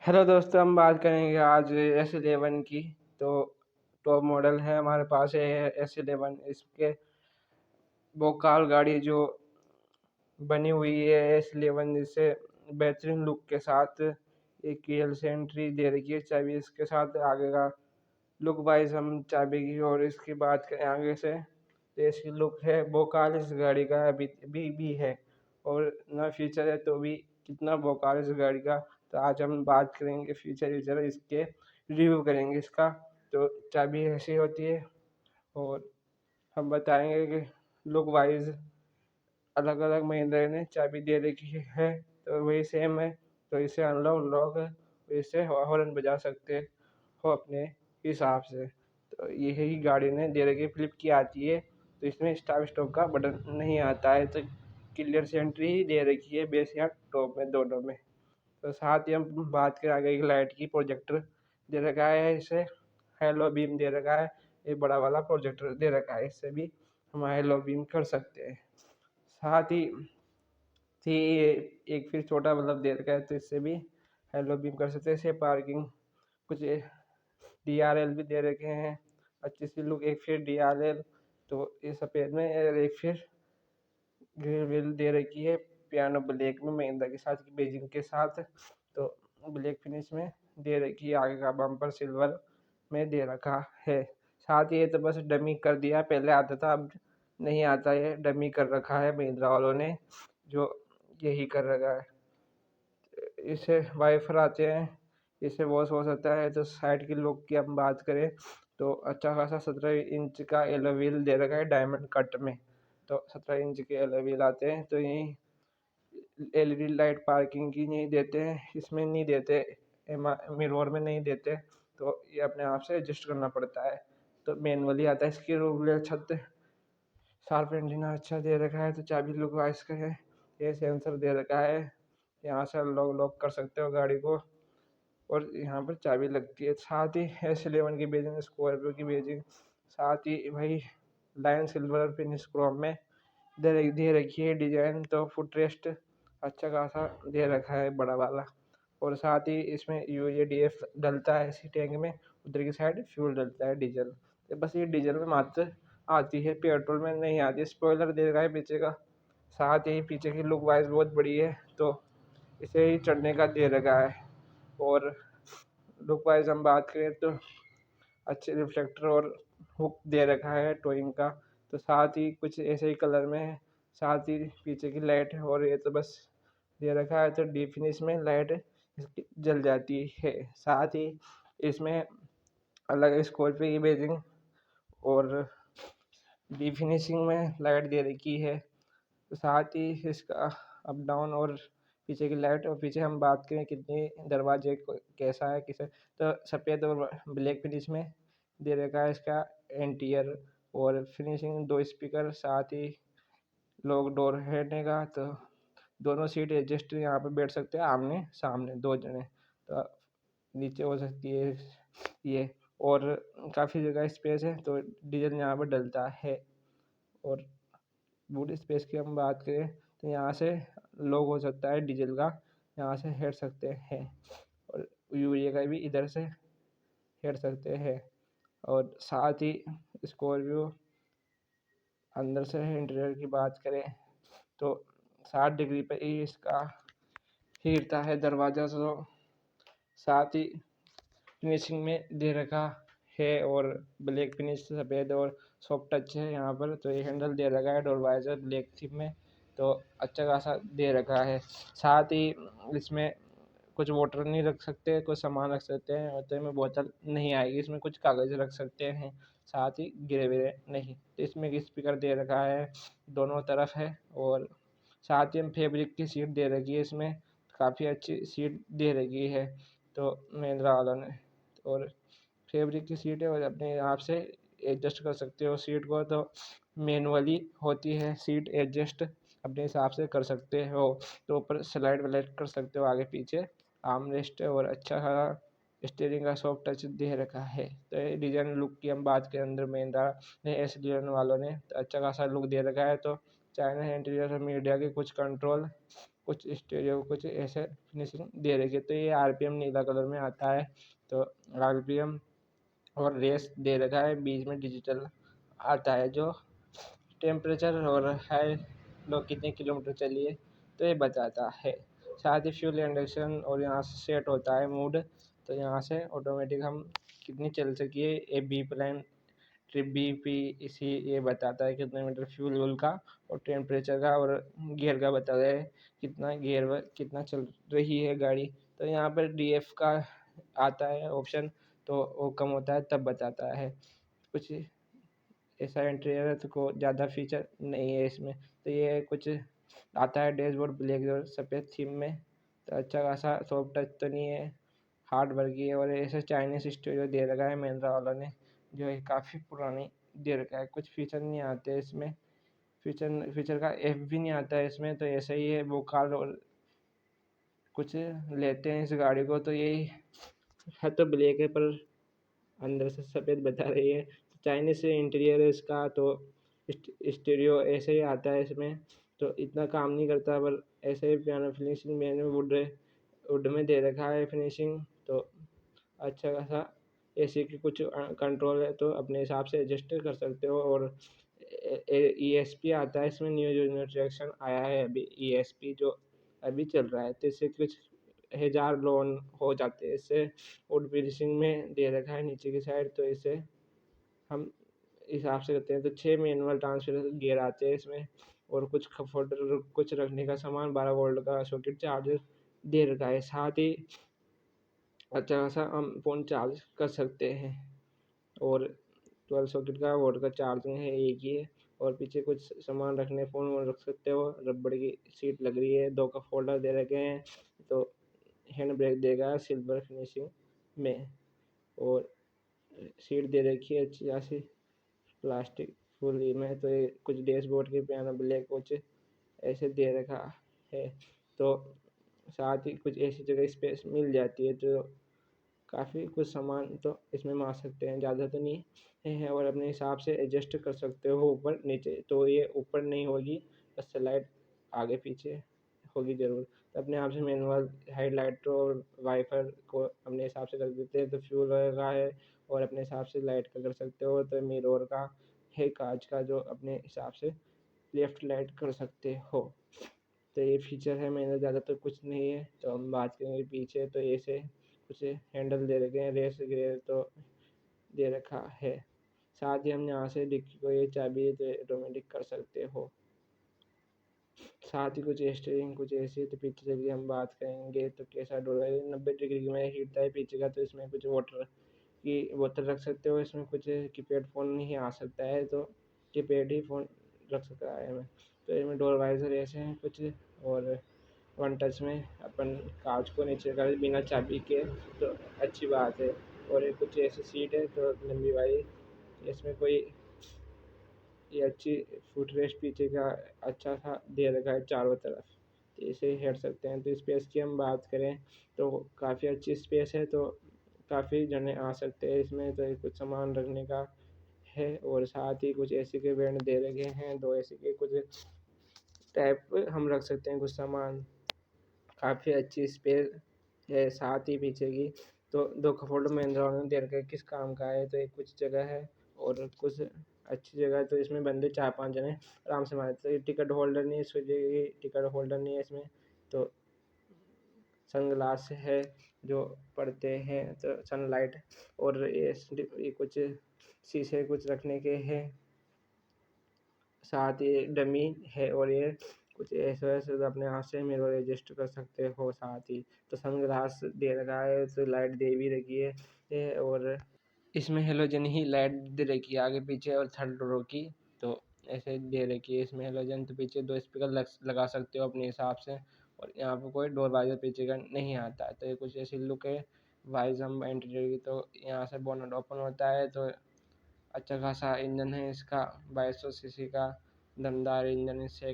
Hello दोस्तों, हम बात करेंगे आज S11 की। तो टॉप मॉडल है हमारे पास है S11। इसके वोकाल गाड़ी जो बनी हुई है S11, जिससे बेहतरीन लुक के साथ एक केएल से एंट्री दे रखी है चाबी। इसके साथ आगे का लुक वाइज हम चाबी की और इसकी बात करें आगे से, तो इसकी लुक है वोकाल इस गाड़ी का अभी भी है, और नया फीचर है तो भी कितना वोकाल इस गाड़ी का। तो आज हम बात करेंगे फीचर इसके, रिव्यू करेंगे इसका। तो चाबी ऐसी होती है, और हम बताएंगे कि लुक वाइज अलग अलग महिंद्रा ने चाबी दे रखी है तो वही सेम है। तो इसे अनलॉक लॉक है, तो इसे हॉर्न बजा सकते हो अपने हिसाब से। तो यही गाड़ी ने दे रखी, फ्लिप की आती है, तो इसमें स्टार्ट स्टॉप का बटन नहीं आता है। तो क्लियर से एंट्री ही दे रखी है बेस या टॉप में, दोनों में। तो साथ ही हम बात करें आगे की लाइट की, प्रोजेक्टर दे रखा है इसे, हेलो बीम दे रखा है, एक बड़ा वाला प्रोजेक्टर दे रखा है, इससे भी हम हेलो बीम कर सकते हैं। साथ ही थी एक फिर छोटा बल्ब दे रखा है, तो इससे भी हेलो बीम कर सकते हैं। इसे पार्किंग कुछ DRL भी दे रखे हैं, अच्छी सी लुक। एक फिर DRL, तो ये सफ़ेद में, और एक फिर ग्रिल विल दे रखी है पियानो ब्लैक में महिंद्रा के साथ, बेजिंग के साथ। तो ब्लैक फिनिश में दे रखी है। आगे का बम्पर सिल्वर में दे रखा है। साथ ही ये तो बस डमी कर दिया, पहले आता था अब नहीं आता, है डमी कर रखा है महिंद्रा वालों ने, जो यही कर रखा है। इससे वाइफर आते हैं, इससे वॉश हो सकता है। तो साइड की लुक की हम बात करें तो अच्छा खासा 17 इंच का एलो व्हील दे रखा है डायमंड कट में। तो 17 इंच के एलो व्हील आते हैं। तो यही LED लाइट पार्किंग की नहीं देते हैं, इसमें नहीं देते, मिरर में नहीं देते, तो ये अपने आप से एडजस्ट करना पड़ता है। तो मैनुअली आता है। इसकी रूबलेर छत शार्प एंटीना अच्छा दे रखा है। तो चाबी लुक वाइज का है, ये सेंसर दे रखा है, यहाँ से लॉक कर सकते हो गाड़ी को, और यहाँ पर चाबी लगती है। साथ ही S11 की बेजिंग, स्कॉर्पियो की बेजिंग, साथ ही वही लाइन सिल्वर फिनिश क्रोम में दे रखी है डिजाइन। तो फुट रेस्ट अच्छा खासा दे रखा है बड़ा वाला, और साथ ही इसमें UADF डलता है इसी टैंक में, उधर की साइड फ्यूल डलता है डीजल। तो बस ये डीजल में मात्र आती है, पेट्रोल में नहीं आती। स्पॉइलर दे रखा है पीछे का, साथ ही पीछे की लुक वाइज बहुत बड़ी है, तो इसे ही चढ़ने का दे रखा है। और लुक वाइज हम बात करें तो अच्छे रिफ्लेक्टर और हुक दे रखा है टोइंग का। तो साथ ही कुछ ऐसे ही कलर में है। साथ ही पीछे की लाइट है, और ये तो बस दे रखा है, तो डीप फिनिश में लाइट इसकी जल जाती है। साथ ही इसमें अलग स्कॉर्पियो की बेजिंग और डीप फिनिशिंग में लाइट दे रखी है। तो साथ ही इसका अप डाउन और पीछे की लाइट, और पीछे हम बात करें कितनी दरवाजे कैसा है किसे, तो सफ़ेद और ब्लैक फिनिश में दे रखा है इसका इंटीरियर और फिनिशिंग। 2 स्पीकर, साथ ही लॉक डोर हैंडने का, तो दोनों सीट एडजस्ट, यहाँ पे बैठ सकते हैं आमने सामने दो जने। तो नीचे हो सकती है ये, और काफ़ी जगह स्पेस है, तो डीजल यहाँ पर डलता है। और बूट स्पेस की हम बात करें तो यहाँ से लॉक हो सकता है डीजल का, यहाँ से हेड सकते हैं, और यूरिया का भी इधर से हेड सकते हैं। और साथ ही स्कॉर्पियो अंदर से इंटीरियर की बात करें तो 60 डिग्री पे ही इसका हिलता है दरवाज़ा। तो साथ ही फिनिशिंग में दे रखा है, और ब्लैक फिनिश सफ़ेद और सॉफ्ट टच है यहाँ पर। तो ये हैंडल दे रखा है डोर वाइजर ब्लैक थीम में, तो अच्छा खासा दे रखा है। साथ ही इसमें कुछ वाटर नहीं रख सकते, कुछ सामान रख सकते हैं, और तो में बोतल नहीं आएगी, इसमें कुछ कागज़ रख सकते हैं, साथ ही गिरे विरे नहीं। तो इसमें एक स्पीकर दे रखा है, दोनों तरफ है। और साथ ही हम फैब्रिक की सीट दे रखी है इसमें, काफ़ी अच्छी सीट दे रखी है तो महिंद्रा वालों ने। और फैब्रिक की सीट है, और अपने आप से एडजस्ट कर सकते हो सीट को। तो मैनुअली होती है सीट एडजस्ट, अपने हिसाब से कर सकते हो। तो ऊपर स्लाइड व्लाइड कर सकते हो आगे पीछे, आर्म रेस्ट, और अच्छा खासा स्टीयरिंग का सॉफ्ट टच दे रखा है। तो ये डिज़ाइन लुक की हम बात करें अंदर महिंद्रा ने S11 वालों ने तो अच्छा खासा लुक दे रखा है। तो चाइना इंटीरियर और मीडिया के कुछ कंट्रोल कुछ स्टीरियो कुछ ऐसे फिनिशिंग दे रखी है। तो ये आरपीएम नीला कलर में आता है। तो आरपीएम और रेस दे रखा है, बीच में डिजिटल आता है जो टेम्परेचर और हाई लो कितने किलोमीटर चलिए तो ये बताता है। साथ ही फ्यूल इंडक्शन और यहाँ से सेट होता है मूड। तो यहाँ से ऑटोमेटिक हम कितनी चल सकिए ये B plan trip B P इसी ये बताता है कितने मीटर फ्यूल वूल का और टेम्परेचर का और गियर का बताता है कितना गियर कितना चल रही है गाड़ी। तो यहाँ पर डीएफ का आता है ऑप्शन, तो वो कम होता है तब बताता है। कुछ ऐसा इंटीरियर तो को ज़्यादा फीचर नहीं है इसमें। तो ये कुछ आता है डैशबोर्ड ब्लैक और सफ़ेद थीम में। तो अच्छा खासा सॉफ्ट टच तो नहीं है, हार्ड वर्क की है। और ऐसे चाइनीज़ स्टूडियो दे रखा है महिंद्रा वालों ने, जो है काफ़ी पुरानी दे रखा है। कुछ फीचर नहीं आते इसमें, फीचर का एफ भी नहीं आता है इसमें। तो ऐसा ही है वो कार और कुछ लेते हैं इस गाड़ी को तो यही है। तो ब्लैक है पर अंदर से सफ़ेद बता रही है। चाइनीज़ से इंटीरियर है इसका। तो स्टीरियो ऐसे ही आता है इसमें। तो इतना काम नहीं करता पर ऐसे ही पियानो फिनिशिंग मैंने वुड में दे रखा है फिनिशिंग। तो अच्छा खासा एसी की कुछ कंट्रोल है तो अपने हिसाब से एडजस्ट कर सकते हो। और ESP आता है इसमें, न्यू जनरेशन आया है अभी ESP जो अभी चल रहा है। तो इससे कुछ 1000 लोन हो जाते हैं इससे। वुड फिनिशिंग में दे रखा है नीचे की साइड। तो इसे हम हिसाब से करते हैं। तो 6 मैनुअल ट्रांसफर गियर आते हैं इसमें। और कुछ फोल्डर कुछ रखने का सामान 12 वोल्ट का सॉकेट चार्जर दे रखा है। साथ ही अच्छा खासा हम फ़ोन चार्ज कर सकते हैं। और 12 सॉकेट का वोल्ट का चार्जिंग है एक ही है। और पीछे कुछ सामान रखने फ़ोन वोन रख सकते हो। रबड़ की सीट लग रही है, 2 कप होल्डर दे रखे हैं। तो हैंड ब्रेक देगा सिल्वर फिनिशिंग में। और सीट दे रखी है अच्छी खासी प्लास्टिक फुली में। तो ये कुछ डैशबोर्ड के पियानो ब्लैक कुछ ऐसे दे रखा है। तो साथ ही कुछ ऐसी जगह स्पेस मिल जाती है तो काफ़ी कुछ सामान तो इसमें मार सकते हैं, ज़्यादा तो नहीं है। और अपने हिसाब से एडजस्ट कर सकते हो ऊपर नीचे। तो ये ऊपर नहीं होगी, बस स्लाइड आगे पीछे होगी ज़रूर। तो अपने आप से मैनुअल हाईलाइट और वाइपर को अपने हिसाब से कर देते हैं। तो फ्यूल का है और अपने हिसाब से लाइट का कर सकते हो। तो मिरर का है कांच का जो अपने हिसाब से लेफ्ट राइट कर सकते हो। तो ये फीचर है, मैंने ज़्यादा तो कुछ नहीं है। तो हम बात करेंगे पीछे। तो ऐसे कुछ हैंडल दे रखे हैं, रेस गियर तो दे रखा है। साथ ही हम यहाँ से डिक्की को ये चाबी तो ऑटोमेटिक कर सकते हो। साथ ही कुछ स्टीयरिंग कुछ ऐसी। तो पीछे से भी हम बात करेंगे तो कैसा डोर है, 90 डिग्री में हिलता है पीछे का। तो इसमें कुछ वाटर की बोतल रख सकते हो। इसमें कुछ कीपैड फ़ोन नहीं आ सकता है, तो कीपैड ही फ़ोन रख सकता है हमें। तो इसमें डोर वाइजर ऐसे हैं कुछ। और वन टच में अपन कांच को नीचे कर बिना चाबी के, तो अच्छी बात है। और ये कुछ ऐसी सीट है तो लंबी वाली, इसमें कोई ये अच्छी फुट रेस्ट पीछे का अच्छा सा दे रखा है चारों तरफ। तो इसे हेड सकते हैं। तो स्पेस की हम बात करें तो काफ़ी अच्छी स्पेस है। तो काफ़ी जने आ सकते हैं इसमें। तो ये कुछ सामान रखने का है। और साथ ही कुछ एसी के बैंड दे रखे हैं, 2 एसी के कुछ टाइप हम रख सकते हैं कुछ सामान। काफ़ी अच्छी स्पेस है। साथ ही पीछे की तो 2 कपबोर्ड महिंद्रा ने दे रखा है, किस काम का है। तो एक कुछ जगह है और कुछ अच्छी जगह है। तो इसमें बंदे 4-5 जने आराम से मारे। तो ये टिकट होल्डर नहीं है, इस वजह की टिकट होल्डर नहीं है इसमें। तो सनग्लास है जो पड़ते हैं तो सनलाइट। और ये कुछ शीशे कुछ रखने के हैं। साथ ही डमी है। और ये कुछ ऐसा वैसे तो अपने हाथ से मिरर एडजस्ट कर सकते हो। साथ ही तो सनग्लास दे रखा है, तो लाइट दे भी रखी है और इसमें हेलोजन ही लाइट दे रखी है आगे पीछे और थर्ड रो की। तो ऐसे दे रखी है इसमें हेलोजन। तो पीछे 2 स्पीकर लगा सकते हो अपने हिसाब से। और यहाँ पर कोई डोर वाइजर पीछे का नहीं आता है। तो ये कुछ ऐसी लुक है वाइज हम इंटीरियर की। तो यहाँ से बोनट ओपन होता है। तो अच्छा खासा इंजन है इसका, 2200 सीसी का दमदार इंजन है इससे।